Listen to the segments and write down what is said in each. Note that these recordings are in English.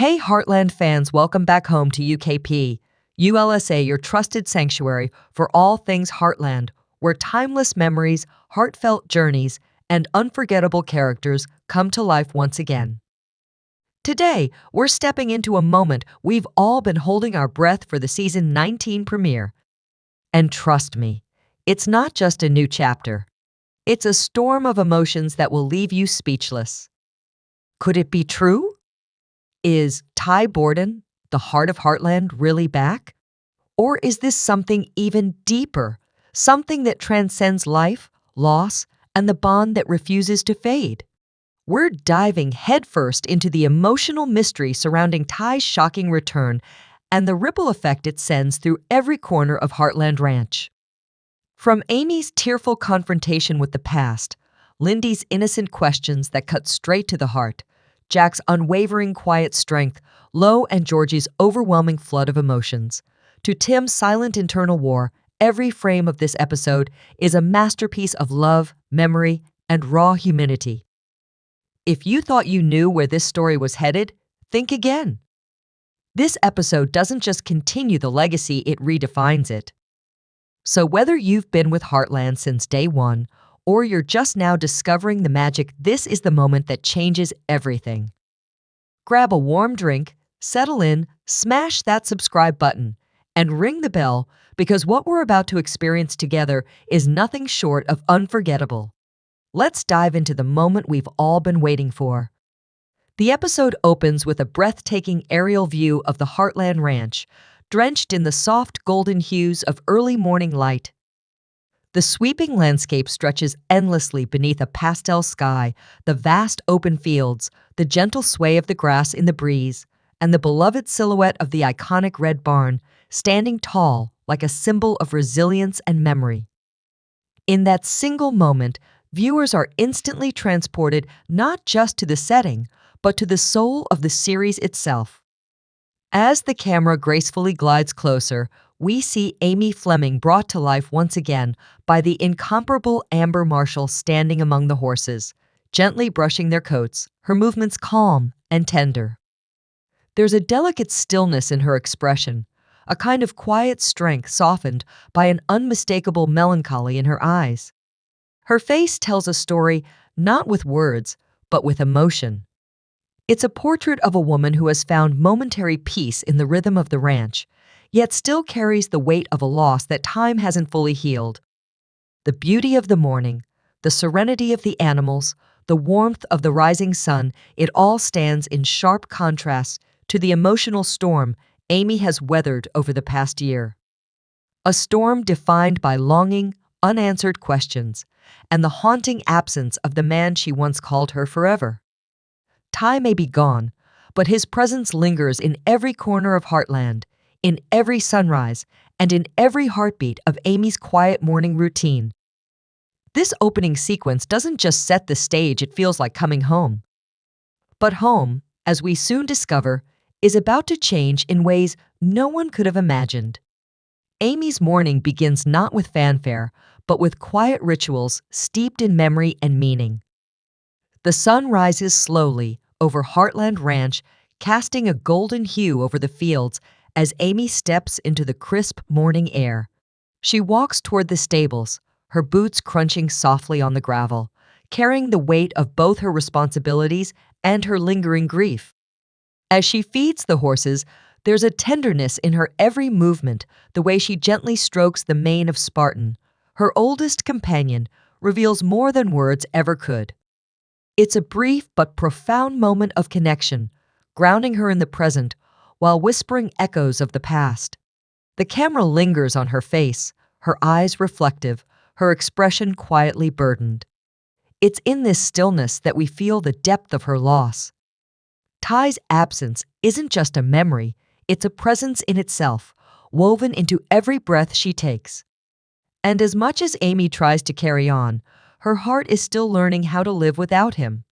Hey, Heartland fans, welcome back home to UKP, ULSA, your trusted sanctuary for all things Heartland, where timeless memories, heartfelt journeys, and unforgettable characters come to life once again. Today, we're stepping into a moment we've all been holding our breath for the season 19 premiere. And trust me, it's not just a new chapter. It's a storm of emotions that will leave you speechless. Could it be true? Is Ty Borden, the heart of Heartland, really back? Or is this something even deeper, something that transcends life, loss, and the bond that refuses to fade? We're diving headfirst into the emotional mystery surrounding Ty's shocking return and the ripple effect it sends through every corner of Heartland Ranch. From Amy's tearful confrontation with the past, Lindy's innocent questions that cut straight to the heart, Jack's unwavering quiet strength, Lo and Georgie's overwhelming flood of emotions, to Tim's silent internal war, every frame of this episode is a masterpiece of love, memory, and raw humanity. If you thought you knew where this story was headed, think again. This episode doesn't just continue the legacy, it redefines it. So whether you've been with Heartland since day one, or you're just now discovering the magic, this is the moment that changes everything. Grab a warm drink, settle in, smash that subscribe button, and ring the bell, because what we're about to experience together is nothing short of unforgettable. Let's dive into the moment we've all been waiting for. The episode opens with a breathtaking aerial view of the Heartland Ranch, drenched in the soft golden hues of early morning light. The sweeping landscape stretches endlessly beneath a pastel sky, the vast open fields, the gentle sway of the grass in the breeze, and the beloved silhouette of the iconic red barn, standing tall like a symbol of resilience and memory. In that single moment, viewers are instantly transported not just to the setting, but to the soul of the series itself. As the camera gracefully glides closer, we see Amy Fleming brought to life once again by the incomparable Amber Marshall standing among the horses, gently brushing their coats, her movements calm and tender. There's a delicate stillness in her expression, a kind of quiet strength softened by an unmistakable melancholy in her eyes. Her face tells a story not with words, but with emotion. It's a portrait of a woman who has found momentary peace in the rhythm of the ranch, yet still carries the weight of a loss that time hasn't fully healed. The beauty of the morning, the serenity of the animals, the warmth of the rising sun, it all stands in sharp contrast to the emotional storm Amy has weathered over the past year. A storm defined by longing, unanswered questions, and the haunting absence of the man she once called her forever. Ty may be gone, but his presence lingers in every corner of Heartland, in every sunrise, and in every heartbeat of Amy's quiet morning routine. This opening sequence doesn't just set the stage, it feels like coming home. But home, as we soon discover, is about to change in ways no one could have imagined. Amy's morning begins not with fanfare, but with quiet rituals steeped in memory and meaning. The sun rises slowly over Heartland Ranch, casting a golden hue over the fields as Amy steps into the crisp morning air. She walks toward the stables, her boots crunching softly on the gravel, carrying the weight of both her responsibilities and her lingering grief. As she feeds the horses, there's a tenderness in her every movement, the way she gently strokes the mane of Spartan, her oldest companion, reveals more than words ever could. It's a brief but profound moment of connection, grounding her in the present while whispering echoes of the past. The camera lingers on her face, her eyes reflective, her expression quietly burdened. It's in this stillness that we feel the depth of her loss. Ty's absence isn't just a memory, it's a presence in itself, woven into every breath she takes. And as much as Amy tries to carry on, her heart is still learning how to live without him.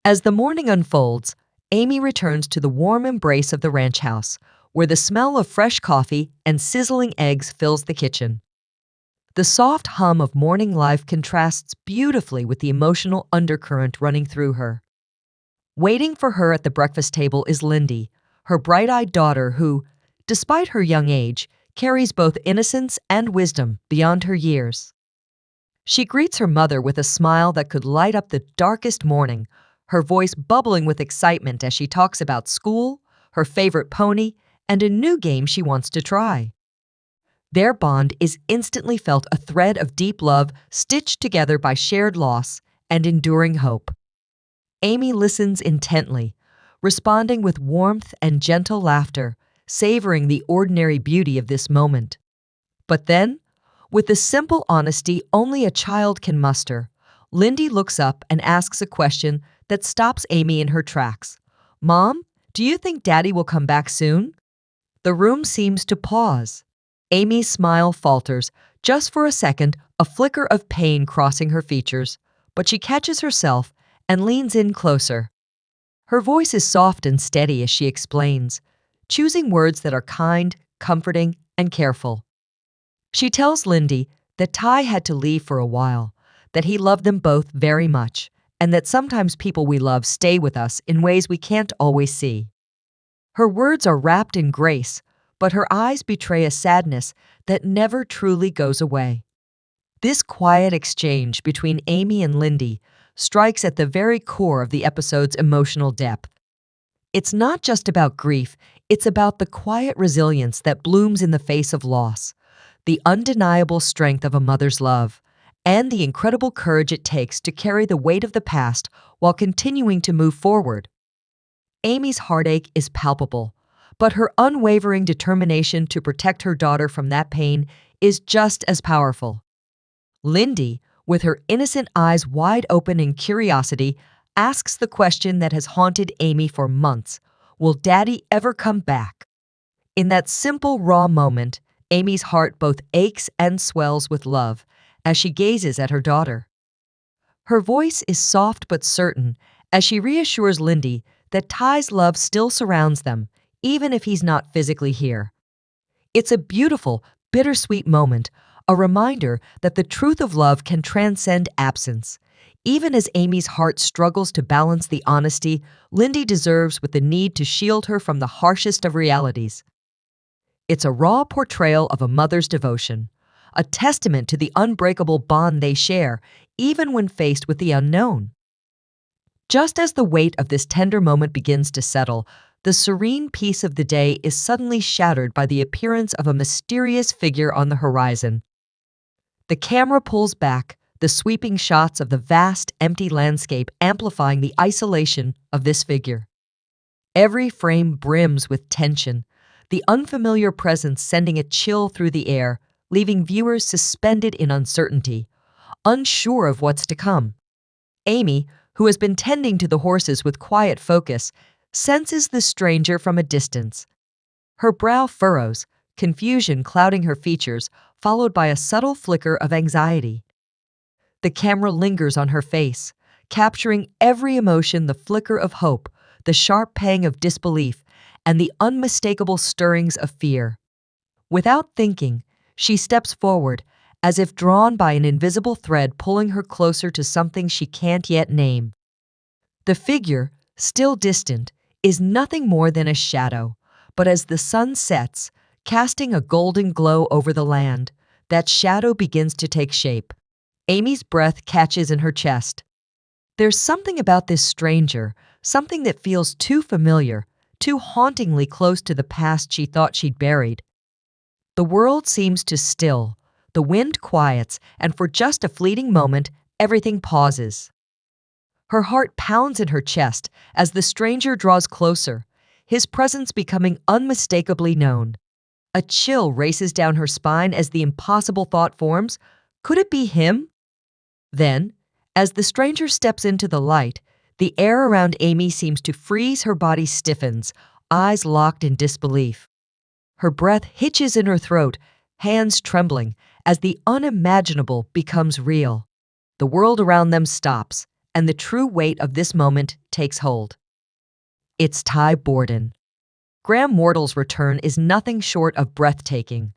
As the morning unfolds, Amy returns to the warm embrace of the ranch house, where the smell of fresh coffee and sizzling eggs fills the kitchen. The soft hum of morning life contrasts beautifully with the emotional undercurrent running through her. Waiting for her at the breakfast table is Lindy, her bright-eyed daughter who, despite her young age, carries both innocence and wisdom beyond her years. She greets her mother with a smile that could light up the darkest morning, her voice bubbling with excitement as she talks about school, her favorite pony, and a new game she wants to try. Their bond is instantly felt a thread of deep love stitched together by shared loss and enduring hope. Amy listens intently, responding with warmth and gentle laughter, savoring the ordinary beauty of this moment. But then, with the simple honesty only a child can muster, Lindy looks up and asks a question that stops Amy in her tracks. "Mom, do you think Daddy will come back soon?" The room seems to pause. Amy's smile falters, just for a second, a flicker of pain crossing her features, but she catches herself and leans in closer. Her voice is soft and steady as she explains, choosing words that are kind, comforting, and careful. She tells Lindy that Ty had to leave for a while, that he loved them both very much, and that sometimes people we love stay with us in ways we can't always see. Her words are wrapped in grace, but her eyes betray a sadness that never truly goes away. This quiet exchange between Amy and Lindy strikes at the very core of the episode's emotional depth. It's not just about grief, it's about the quiet resilience that blooms in the face of loss, the undeniable strength of a mother's love, and the incredible courage it takes to carry the weight of the past while continuing to move forward. Amy's heartache is palpable, but her unwavering determination to protect her daughter from that pain is just as powerful. Lindy, with her innocent eyes wide open in curiosity, asks the question that has haunted Amy for months: will Daddy ever come back? In that simple, raw moment, Amy's heart both aches and swells with love as she gazes at her daughter. Her voice is soft but certain as she reassures Lindy that Ty's love still surrounds them, even if he's not physically here. It's a beautiful, bittersweet moment, a reminder that the truth of love can transcend absence. Even as Amy's heart struggles to balance the honesty Lindy deserves with the need to shield her from the harshest of realities. It's a raw portrayal of a mother's devotion, a testament to the unbreakable bond they share, even when faced with the unknown. Just as the weight of this tender moment begins to settle, the serene peace of the day is suddenly shattered by the appearance of a mysterious figure on the horizon. The camera pulls back, the sweeping shots of the vast, empty landscape amplifying the isolation of this figure. Every frame brims with tension, the unfamiliar presence sending a chill through the air, leaving viewers suspended in uncertainty, unsure of what's to come. Amy, who has been tending to the horses with quiet focus, senses the stranger from a distance. Her brow furrows, confusion clouding her features, followed by a subtle flicker of anxiety. The camera lingers on her face, capturing every emotion: the flicker of hope, the sharp pang of disbelief, and the unmistakable stirrings of fear. Without thinking, she steps forward, as if drawn by an invisible thread pulling her closer to something she can't yet name. The figure, still distant, is nothing more than a shadow, but as the sun sets, casting a golden glow over the land, that shadow begins to take shape. Amy's breath catches in her chest. There's something about this stranger, something that feels too familiar, too hauntingly close to the past she thought she'd buried. The world seems to still, the wind quiets, and for just a fleeting moment, everything pauses. Her heart pounds in her chest as the stranger draws closer, his presence becoming unmistakably known. A chill races down her spine as the impossible thought forms: could it be him? Then, as the stranger steps into the light, the air around Amy seems to freeze, her body stiffens, eyes locked in disbelief. Her breath hitches in her throat, hands trembling, as the unimaginable becomes real. The world around them stops, and the true weight of this moment takes hold. It's Ty Borden. Graham Wardle's return is nothing short of breathtaking.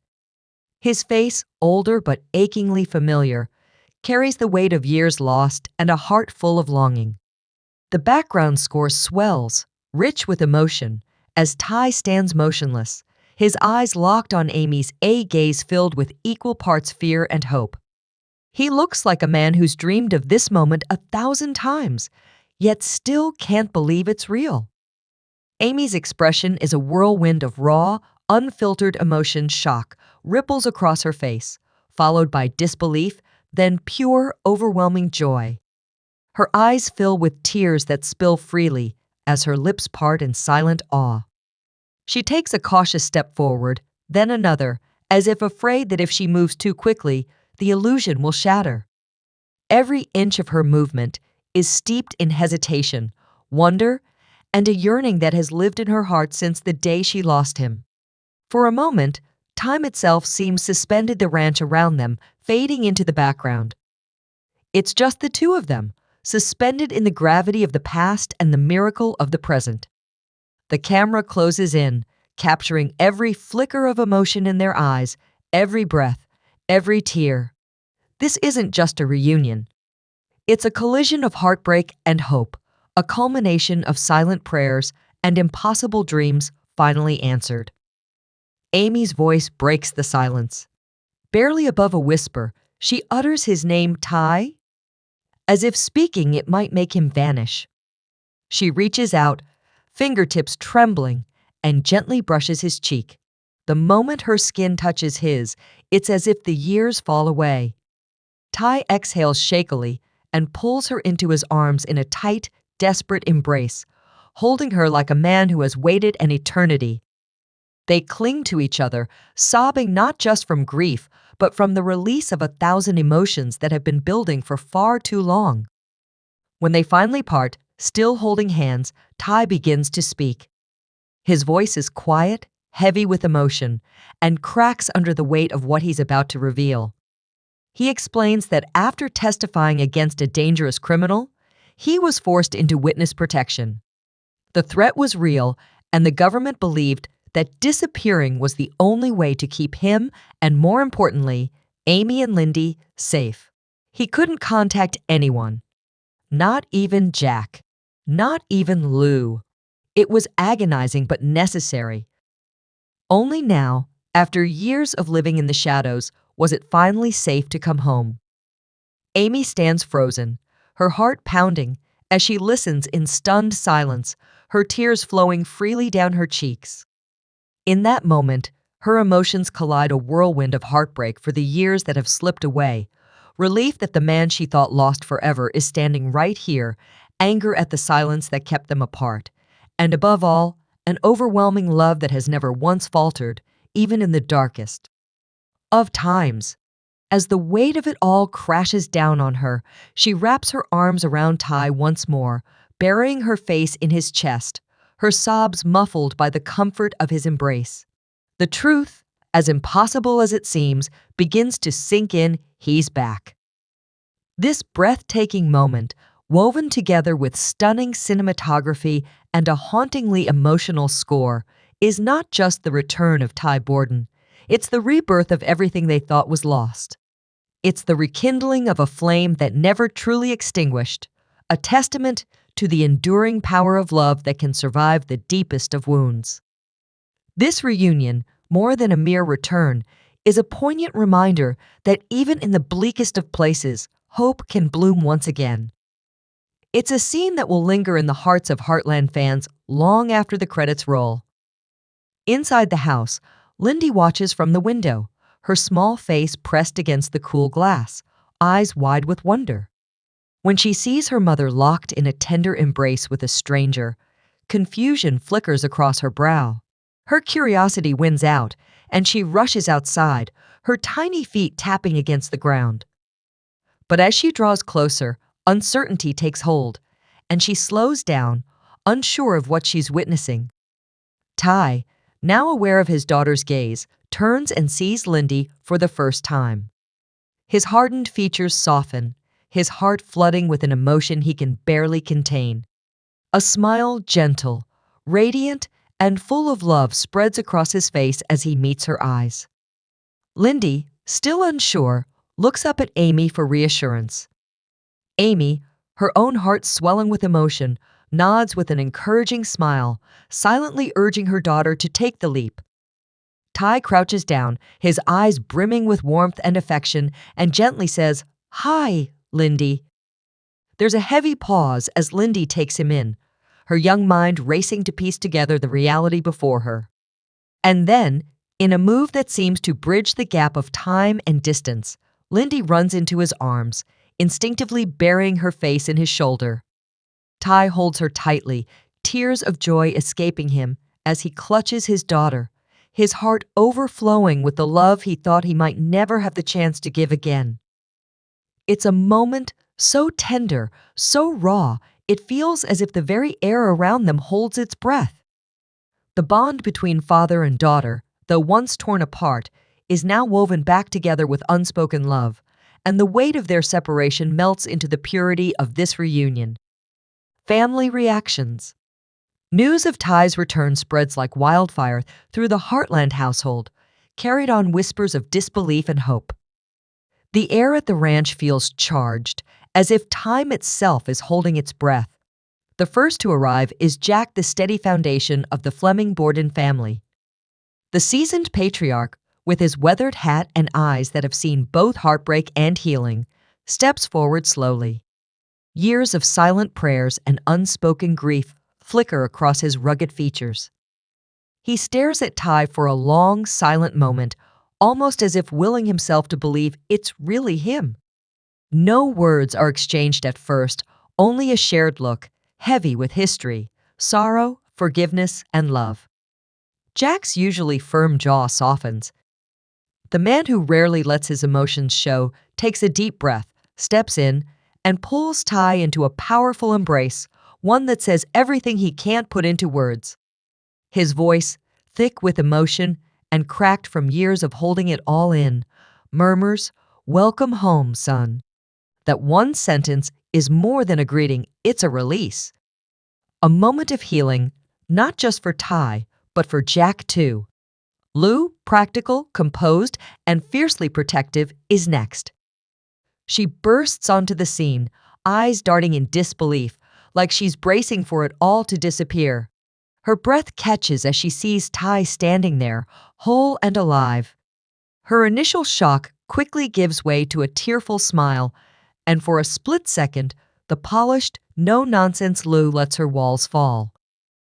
His face, older but achingly familiar, carries the weight of years lost and a heart full of longing. The background score swells, rich with emotion, as Ty stands motionless, his eyes locked on Amy's gaze filled with equal parts fear and hope. He looks like a man who's dreamed of this moment 1,000 times, yet still can't believe it's real. Amy's expression is a whirlwind of raw, unfiltered emotion. Shock ripples across her face, followed by disbelief, then pure, overwhelming joy. Her eyes fill with tears that spill freely as her lips part in silent awe. She takes a cautious step forward, then another, as if afraid that if she moves too quickly, the illusion will shatter. Every inch of her movement is steeped in hesitation, wonder, and a yearning that has lived in her heart since the day she lost him. For a moment, time itself seems suspended, the ranch around them fading into the background. It's just the two of them, suspended in the gravity of the past and the miracle of the present. The camera closes in, capturing every flicker of emotion in their eyes, every breath, every tear. This isn't just a reunion. It's a collision of heartbreak and hope, a culmination of silent prayers and impossible dreams finally answered. Amy's voice breaks the silence. Barely above a whisper, she utters his name, Ty, as if speaking it might make him vanish. She reaches out, fingertips trembling, and gently brushes his cheek. The moment her skin touches his, it's as if the years fall away. Ty exhales shakily and pulls her into his arms in a tight, desperate embrace, holding her like a man who has waited an eternity. They cling to each other, sobbing not just from grief, but from the release of 1,000 emotions that have been building for far too long. When they finally part, still holding hands, Ty begins to speak. His voice is quiet, heavy with emotion, and cracks under the weight of what he's about to reveal. He explains that after testifying against a dangerous criminal, he was forced into witness protection. The threat was real, and the government believed that disappearing was the only way to keep him and, more importantly, Amy and Lindy safe. He couldn't contact anyone. Not even Jack. Not even Lou. It was agonizing but necessary. Only now, after years of living in the shadows, was it finally safe to come home. Amy stands frozen, her heart pounding, as she listens in stunned silence, her tears flowing freely down her cheeks. In that moment, her emotions collide, a whirlwind of heartbreak for the years that have slipped away, relief that the man she thought lost forever is standing right here, anger at the silence that kept them apart, and above all, an overwhelming love that has never once faltered, even in the darkest of times. As the weight of it all crashes down on her, she wraps her arms around Ty once more, burying her face in his chest, her sobs muffled by the comfort of his embrace. The truth, as impossible as it seems, begins to sink in. He's back. This breathtaking moment, woven together with stunning cinematography and a hauntingly emotional score, is not just the return of Ty Borden. It's the rebirth of everything they thought was lost. It's the rekindling of a flame that never truly extinguished, a testament to the enduring power of love that can survive the deepest of wounds. This reunion, more than a mere return, is a poignant reminder that even in the bleakest of places, hope can bloom once again. It's a scene that will linger in the hearts of Heartland fans long after the credits roll. Inside the house, Lindy watches from the window, her small face pressed against the cool glass, eyes wide with wonder. When she sees her mother locked in a tender embrace with a stranger, confusion flickers across her brow. Her curiosity wins out, and she rushes outside, her tiny feet tapping against the ground. But as she draws closer, uncertainty takes hold, and she slows down, unsure of what she's witnessing. Ty, now aware of his daughter's gaze, turns and sees Lindy for the first time. His hardened features soften, his heart flooding with an emotion he can barely contain. A smile, gentle, radiant, and full of love, spreads across his face as he meets her eyes. Lindy, still unsure, looks up at Amy for reassurance. Amy, Her own heart swelling with emotion, nods with an encouraging smile, silently urging her daughter to take the leap. Ty crouches down, his eyes brimming with warmth and affection, and gently says, "Hi, Lindy." There's a heavy pause as Lindy takes him in, her young mind racing to piece together the reality before her. And then, in a move that seems to bridge the gap of time and distance, Lindy runs into his arms, instinctively burying her face in his shoulder. Ty holds her tightly, tears of joy escaping him as he clutches his daughter, his heart overflowing with the love he thought he might never have the chance to give again. It's a moment so tender, so raw, it feels as if the very air around them holds its breath. The bond between father and daughter, though once torn apart, is now woven back together with unspoken love, and the weight of their separation melts into the purity of this reunion. Family reactions. News of Ty's return spreads like wildfire through the Heartland household, carried on whispers of disbelief and hope. The air at the ranch feels charged, as if time itself is holding its breath. The first to arrive is Jack, the steady foundation of the Fleming Borden family. The seasoned patriarch, with his weathered hat and eyes that have seen both heartbreak and healing, steps forward slowly. Years of silent prayers and unspoken grief flicker across his rugged features. He stares at Ty for a long, silent moment, almost as if willing himself to believe it's really him. No words are exchanged at first, only a shared look, heavy with history, sorrow, forgiveness, and love. Jack's usually firm jaw softens. The man who rarely lets his emotions show takes a deep breath, steps in, and pulls Ty into a powerful embrace, one that says everything he can't put into words. His voice, thick with emotion and cracked from years of holding it all in, murmurs, "Welcome home, son." That one sentence is more than a greeting, it's a release. A moment of healing, not just for Ty, but for Jack too. Lou, practical, composed, and fiercely protective, is next. She bursts onto the scene, eyes darting in disbelief, like she's bracing for it all to disappear. Her breath catches as she sees Ty standing there, whole and alive. Her initial shock quickly gives way to a tearful smile, and for a split second, the polished, no-nonsense Lou lets her walls fall.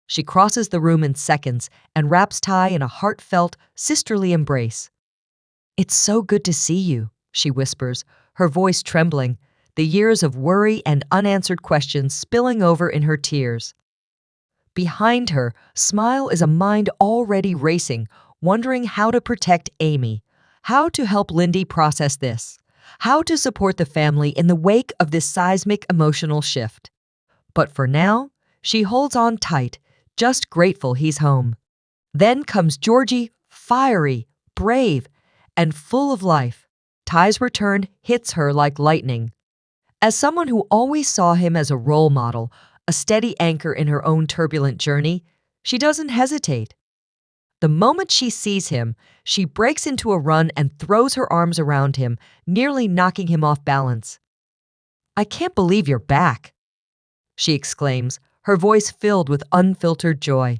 She crosses the room in seconds and wraps Ty in a heartfelt, sisterly embrace. "It's so good to see you," she whispers, her voice trembling, the years of worry and unanswered questions spilling over in her tears. Behind her, Smile is a mind already racing, wondering how to protect Amy, how to help Lindy process this, how to support the family in the wake of this seismic emotional shift. But for now, she holds on tight, just grateful he's home. Then comes Georgie, fiery, brave, and full of life. Ty's return hits her like lightning. As someone who always saw him as a role model, a steady anchor in her own turbulent journey, she doesn't hesitate. The moment she sees him, she breaks into a run and throws her arms around him, nearly knocking him off balance. "I can't believe you're back," she exclaims, her voice filled with unfiltered joy.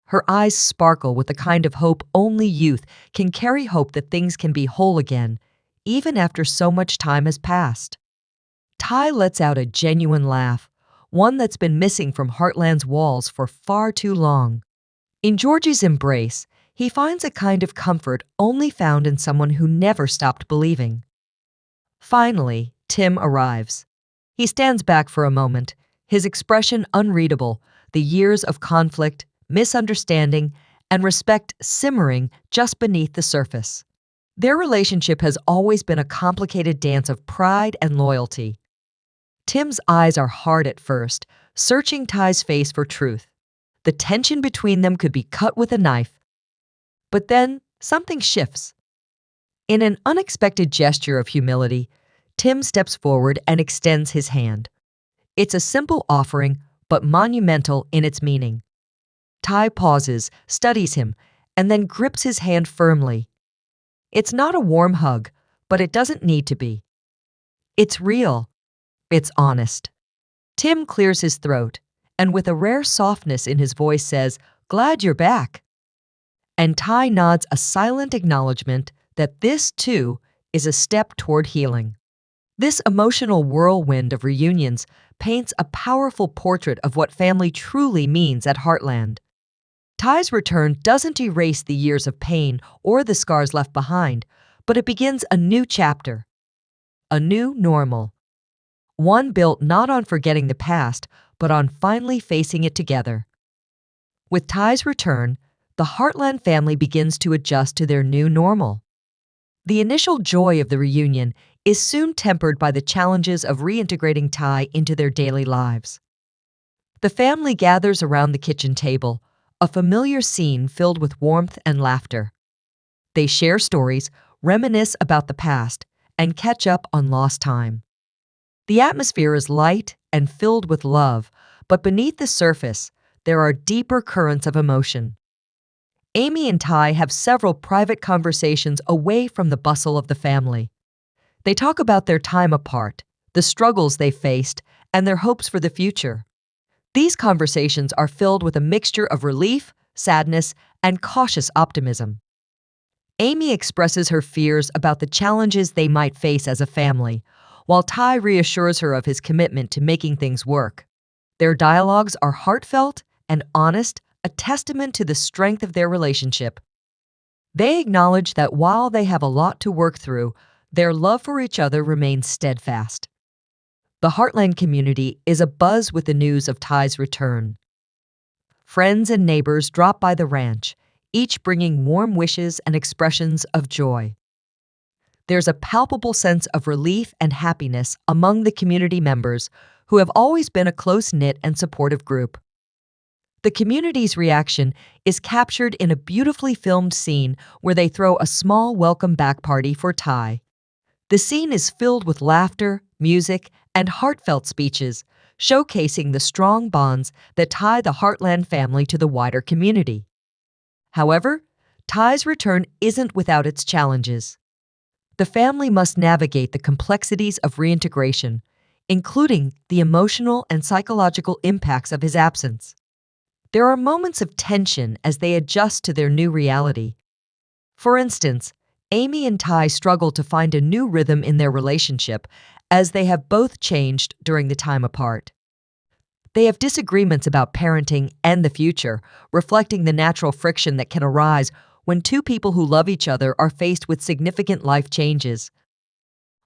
Her eyes sparkle with the kind of hope only youth can carry, hope that things can be whole again, even after so much time has passed. Ty lets out a genuine laugh, one that's been missing from Heartland's walls for far too long. In Georgie's embrace, he finds a kind of comfort only found in someone who never stopped believing. Finally, Tim arrives. He stands back for a moment, his expression unreadable, the years of conflict, misunderstanding, and respect simmering just beneath the surface. Their relationship has always been a complicated dance of pride and loyalty. Tim's eyes are hard at first, searching Ty's face for truth. The tension between them could be cut with a knife. But then, something shifts. In an unexpected gesture of humility, Tim steps forward and extends his hand. It's a simple offering, but monumental in its meaning. Ty pauses, studies him, and then grips his hand firmly. It's not a warm hug, but it doesn't need to be. It's real. It's honest. Tim clears his throat and with a rare softness in his voice says, "Glad you're back." And Ty nods a silent acknowledgement that this, too, is a step toward healing. This emotional whirlwind of reunions paints a powerful portrait of what family truly means at Heartland. Ty's return doesn't erase the years of pain or the scars left behind, but it begins a new chapter, a new normal. One built not on forgetting the past, but on finally facing it together. With Ty's return, the Heartland family begins to adjust to their new normal. The initial joy of the reunion is soon tempered by the challenges of reintegrating Ty into their daily lives. The family gathers around the kitchen table, a familiar scene filled with warmth and laughter. They share stories, reminisce about the past, and catch up on lost time. The atmosphere is light and filled with love, but beneath the surface, there are deeper currents of emotion. Amy and Ty have several private conversations away from the bustle of the family. They talk about their time apart, the struggles they faced, and their hopes for the future. These conversations are filled with a mixture of relief, sadness, and cautious optimism. Amy expresses her fears about the challenges they might face as a family, while Ty reassures her of his commitment to making things work. Their dialogues are heartfelt and honest, a testament to the strength of their relationship. They acknowledge that while they have a lot to work through, their love for each other remains steadfast. The Heartland community is abuzz with the news of Ty's return. Friends and neighbors drop by the ranch, each bringing warm wishes and expressions of joy. There's a palpable sense of relief and happiness among the community members who have always been a close-knit and supportive group. The community's reaction is captured in a beautifully filmed scene where they throw a small welcome back party for Ty. The scene is filled with laughter, music, and heartfelt speeches, showcasing the strong bonds that tie the Heartland family to the wider community. However, Ty's return isn't without its challenges. The family must navigate the complexities of reintegration, including the emotional and psychological impacts of his absence. There are moments of tension as they adjust to their new reality. For instance, Amy and Ty struggle to find a new rhythm in their relationship as they have both changed during the time apart. They have disagreements about parenting and the future, reflecting the natural friction that can arise when two people who love each other are faced with significant life changes.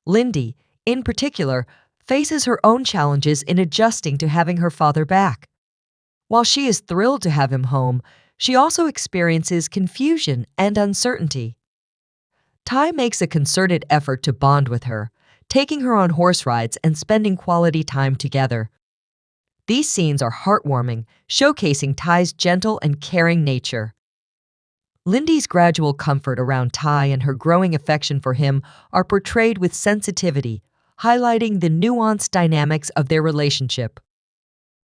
Lindy, in particular, faces her own challenges in adjusting to having her father back. While she is thrilled to have him home, she also experiences confusion and uncertainty. Ty makes a concerted effort to bond with her, taking her on horse rides and spending quality time together. These scenes are heartwarming, showcasing Ty's gentle and caring nature. Lindy's gradual comfort around Ty and her growing affection for him are portrayed with sensitivity, highlighting the nuanced dynamics of their relationship.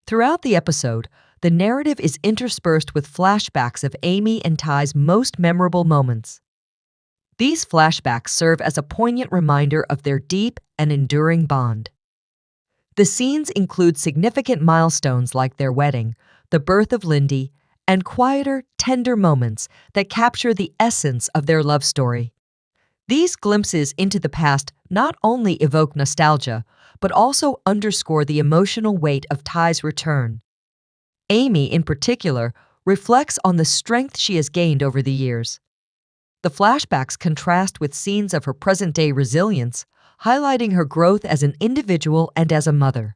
Throughout the episode, the narrative is interspersed with flashbacks of Amy and Ty's most memorable moments. These flashbacks serve as a poignant reminder of their deep and enduring bond. The scenes include significant milestones like their wedding, the birth of Lindy, and quieter, tender moments that capture the essence of their love story. These glimpses into the past not only evoke nostalgia, but also underscore the emotional weight of Ty's return. Amy, in particular, reflects on the strength she has gained over the years. The flashbacks contrast with scenes of her present-day resilience, highlighting her growth as an individual and as a mother.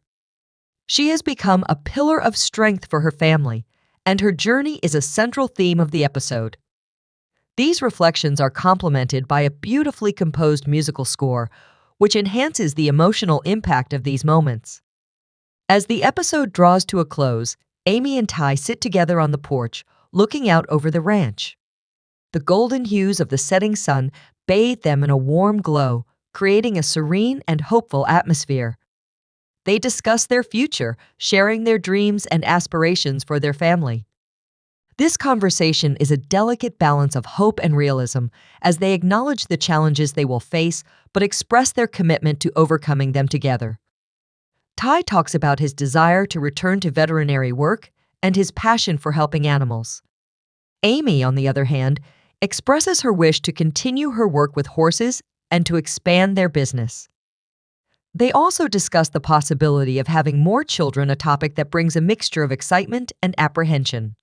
She has become a pillar of strength for her family, and her journey is a central theme of the episode. These reflections are complemented by a beautifully composed musical score, which enhances the emotional impact of these moments. As the episode draws to a close, Amy and Ty sit together on the porch, looking out over the ranch. The golden hues of the setting sun bathe them in a warm glow, creating a serene and hopeful atmosphere. They discuss their future, sharing their dreams and aspirations for their family. This conversation is a delicate balance of hope and realism as they acknowledge the challenges they will face but express their commitment to overcoming them together. Ty talks about his desire to return to veterinary work and his passion for helping animals. Amy, on the other hand, expresses her wish to continue her work with horses and to expand their business. They also discuss the possibility of having more children, a topic that brings a mixture of excitement and apprehension.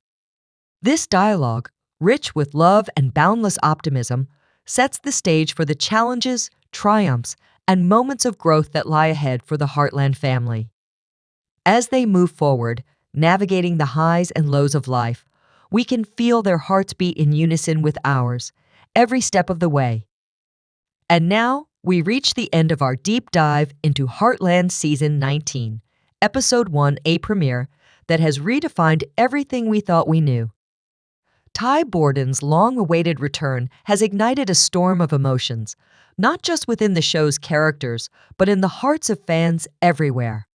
This dialogue, rich with love and boundless optimism, sets the stage for the challenges, triumphs, and moments of growth that lie ahead for the Heartland family. As they move forward, navigating the highs and lows of life, we can feel their hearts beat in unison with ours, every step of the way. And now, we reach the end of our deep dive into Heartland Season 19, Episode 1, a premiere that has redefined everything we thought we knew. Ty Bordon's long-awaited return has ignited a storm of emotions, not just within the show's characters, but in the hearts of fans everywhere.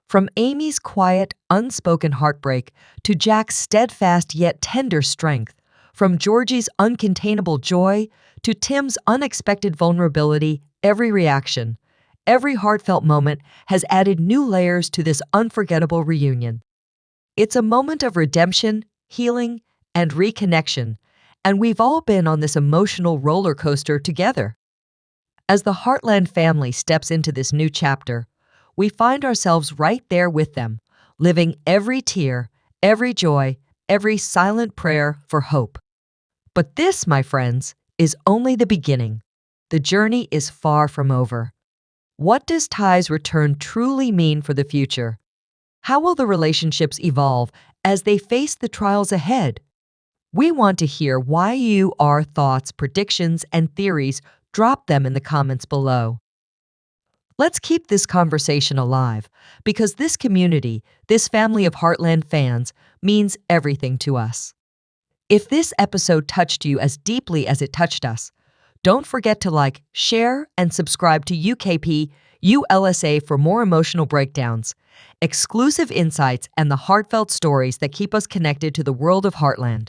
From Amy's quiet, unspoken heartbreak to Jack's steadfast yet tender strength, from Georgie's uncontainable joy to Tim's unexpected vulnerability, every reaction, every heartfelt moment has added new layers to this unforgettable reunion. It's a moment of redemption, healing, and reconnection, and we've all been on this emotional roller coaster together. As the Heartland family steps into this new chapter, we find ourselves right there with them, living every tear, every joy, every silent prayer for hope. But this, my friends, is only the beginning. The journey is far from over. What does Ty's return truly mean for the future? How will the relationships evolve as they face the trials ahead? We want to hear why you, our thoughts, predictions, and theories. Drop them in the comments below. Let's keep this conversation alive, because this community, this family of Heartland fans, means everything to us. If this episode touched you as deeply as it touched us, don't forget to like, share, and subscribe to UKP ULSA for more emotional breakdowns, exclusive insights, and the heartfelt stories that keep us connected to the world of Heartland.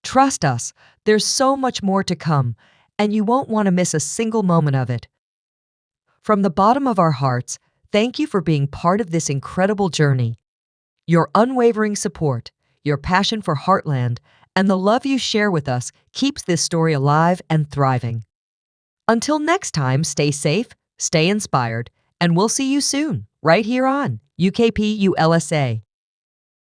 Trust us, there's so much more to come, and you won't want to miss a single moment of it. From the bottom of our hearts, thank you for being part of this incredible journey. Your unwavering support, your passion for Heartland, and the love you share with us keeps this story alive and thriving. Until next time, stay safe, stay inspired, and we'll see you soon, right here on UKP ULSA.